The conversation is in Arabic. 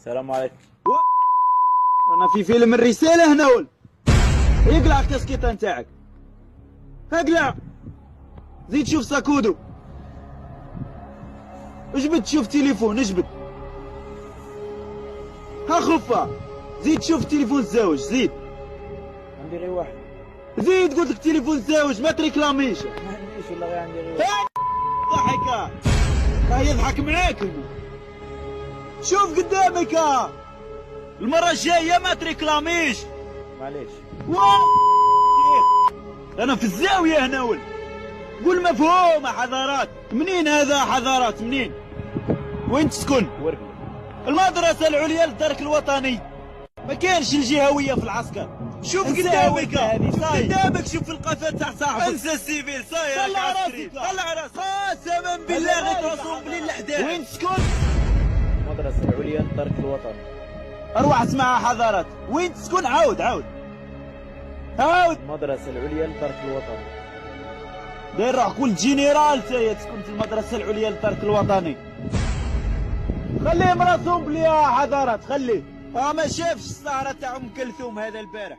السلام عليكم. انا في فيلم الرسالة هنا ول اقلع الكاسكيطة نتاعك، اقلع زيد شوف ساكودو، اجبد شوف تليفون، اجبد ها خفة، زيد شوف تليفون الزوج، زيد عندي غير واحد. زيد قلت لك تليفون الزوج ما تريكلاميش. ما عنديش والله غير عندي غير واحد. ضحكة راه يضحك معاك. شوف قدامك المرة الجاية ما تريكلاميش. معليش. انا في الزاوية هنا ول قول مفهوم حضارات. منين هذا حضارات منين؟ وين تسكن؟ ورقي. المدرسة العليا للدرك الوطني، ما كانش الجهوية في العسكر. شوف قدامك قدامك، شوف القفا تاع صاحبك. انسى السيفيل صاير. طلع راسك طلع راسك قسما بالله غتوصلوا بلي الاحداث. وين تسكن؟ المدرسة العليا للدرك الوطني. اروح اسمعها حضارات. وين تسكن؟ عاود عاود. المدرسة العليا للدرك الوطني. داير روح كل جينيرال تايا تسكن في المدرسة العليا للدرك الوطني. خليه مراسوم بلي حضارات، خليه. ما شافش السهرة تاع ام كلثوم هذا البارح.